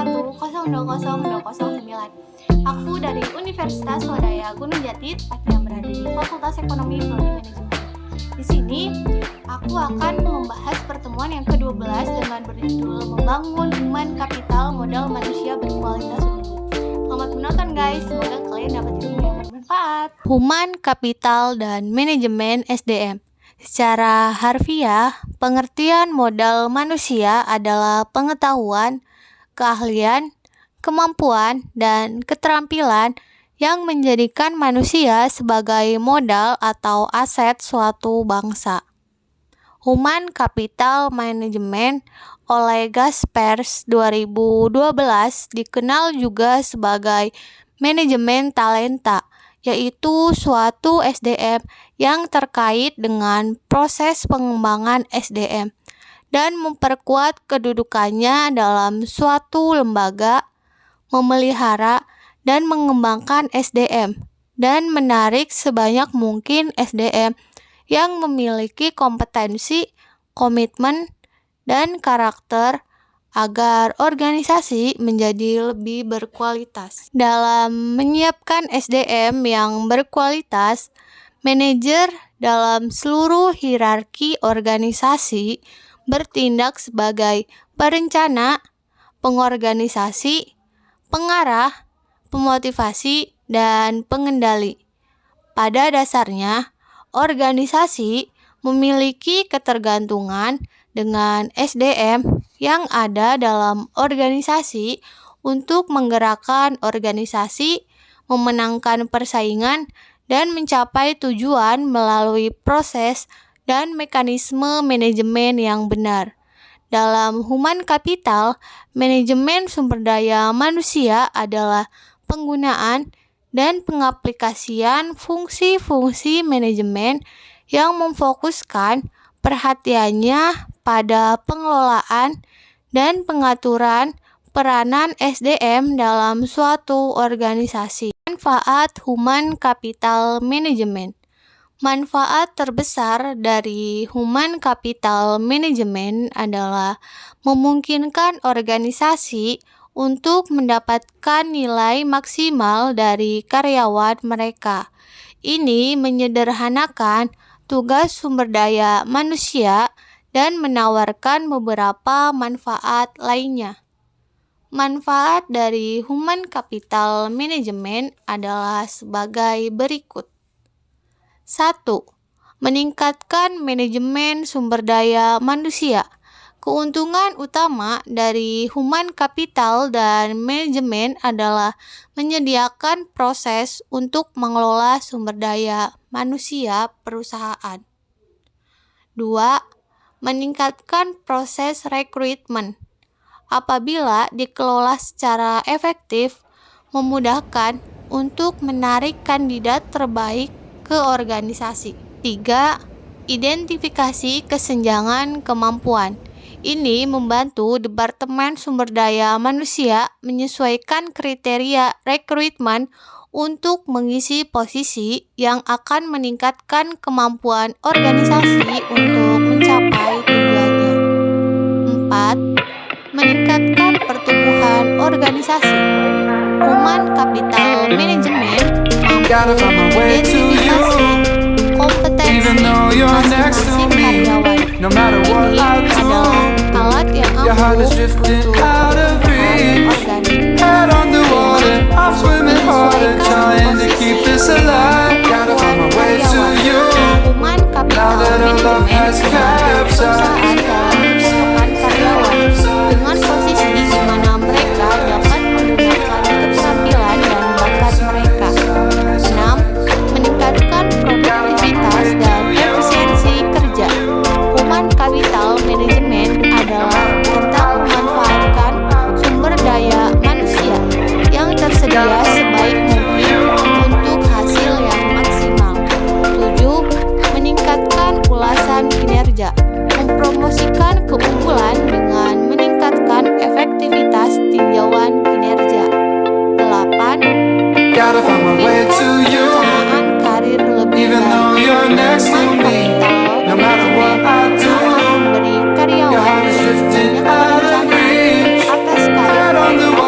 01020209. Aku dari Universitas Swadaya Gunung Jati, tepatnya berada di Fakultas Ekonomi Prodi Manajemen. Di sini, aku akan membahas pertemuan yang ke-12 dengan berjudul Membangun Human Capital Modal Manusia Berkualitas Unggul. Selamat menonton guys, semoga kalian dapat ilmu yang bermanfaat. Human Capital dan Manajemen SDM. Secara harfiah, pengertian modal manusia adalah pengetahuan, keahlian, kemampuan, dan keterampilan yang menjadikan manusia sebagai modal atau aset suatu bangsa. Human Capital Management oleh Gaspers 2012 dikenal juga sebagai manajemen talenta, yaitu suatu SDM yang terkait dengan proses pengembangan SDM dan memperkuat kedudukannya dalam suatu lembaga, memelihara dan mengembangkan SDM, dan menarik sebanyak mungkin SDM yang memiliki kompetensi, komitmen, dan karakter agar organisasi menjadi lebih berkualitas. Dalam menyiapkan SDM yang berkualitas, manajer dalam seluruh hierarki organisasi bertindak sebagai perencana, pengorganisasi, pengarah, pemotivasi, dan pengendali. Pada dasarnya, organisasi memiliki ketergantungan dengan SDM yang ada dalam organisasi untuk menggerakkan organisasi, memenangkan persaingan, dan mencapai tujuan melalui proses dan mekanisme manajemen yang benar. Dalam human capital, manajemen sumber daya manusia adalah penggunaan dan pengaplikasian fungsi-fungsi manajemen yang memfokuskan perhatiannya pada pengelolaan dan pengaturan peranan SDM dalam suatu organisasi. Manfaat Human Capital Management. Manfaat terbesar dari Human Capital Management adalah memungkinkan organisasi untuk mendapatkan nilai maksimal dari karyawan mereka. Ini menyederhanakan tugas sumber daya manusia dan menawarkan beberapa manfaat lainnya. Manfaat dari Human Capital Management adalah sebagai berikut. 1. Meningkatkan manajemen sumber daya manusia. Keuntungan utama dari human capital dan manajemen adalah menyediakan proses untuk mengelola sumber daya manusia perusahaan. 2. Meningkatkan proses rekrutmen. Apabila dikelola secara efektif, memudahkan untuk menarik kandidat terbaik ke organisasi. 3. Identifikasi kesenjangan kemampuan. Ini membantu Departemen Sumber Daya Manusia menyesuaikan kriteria rekrutmen untuk mengisi posisi yang akan meningkatkan kemampuan organisasi untuk mencapai tujuannya. 4. Meningkatkan pertumbuhan organisasi. Human Capital Management mampu mengidentifikasi kompetensi masing-masing karyawan. Ini adalah alat yang ampuh untuk perubahan organik dengan menyesuaikan posisi kemampuan karyawan. Human Capital Management membantu perusahaan dalam menentukan karyawan dengan posisi di mana mereka dapat menggunakan keterampilan dan bakat mereka. 6. Meningkatkan produktivitas dan efisiensi kerja. Human Capital Management adalah tentang memanfaatkan sumber daya manusia yang tersedia sebaik mungkin untuk hasil yang maksimal. 7. Meningkatkan ulasan kinerja. Mempromosikan keunggulan dengan meningkatkan efektivitas tinjauan kinerja. 8. Memberikan perencanaan karir lebih baik. Human Capital Management memberi karyawan banyak perencanaan atas karir mereka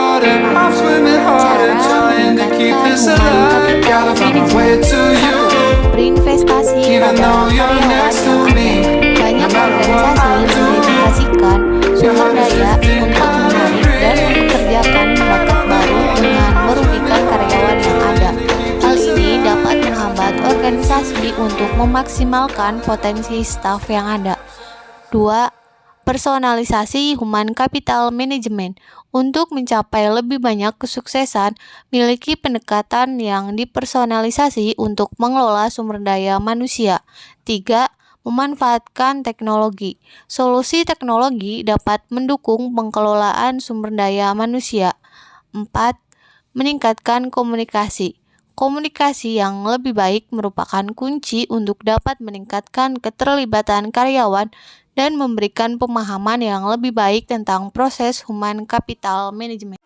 human capital management. 1. Berinvestasi pada karyawan yang ada. Banyak organisasi mendedikasikan sumber daya untuk menarik dan mempekerjakan bakat baru dengan merugikan karyawan yang ada. Hal ini dapat menghambat organisasi untuk memaksimalkan potensi staf yang ada. 2. Personalisasi human capital management. Untuk mencapai lebih banyak kesuksesan, miliki pendekatan yang dipersonalisasi untuk mengelola sumber daya manusia. 3. Memanfaatkan teknologi. Solusi teknologi dapat mendukung pengelolaan sumber daya manusia. 4. Meningkatkan komunikasi. Komunikasi yang lebih baik merupakan kunci untuk dapat meningkatkan keterlibatan karyawan dan memberikan pemahaman yang lebih baik tentang proses human capital management.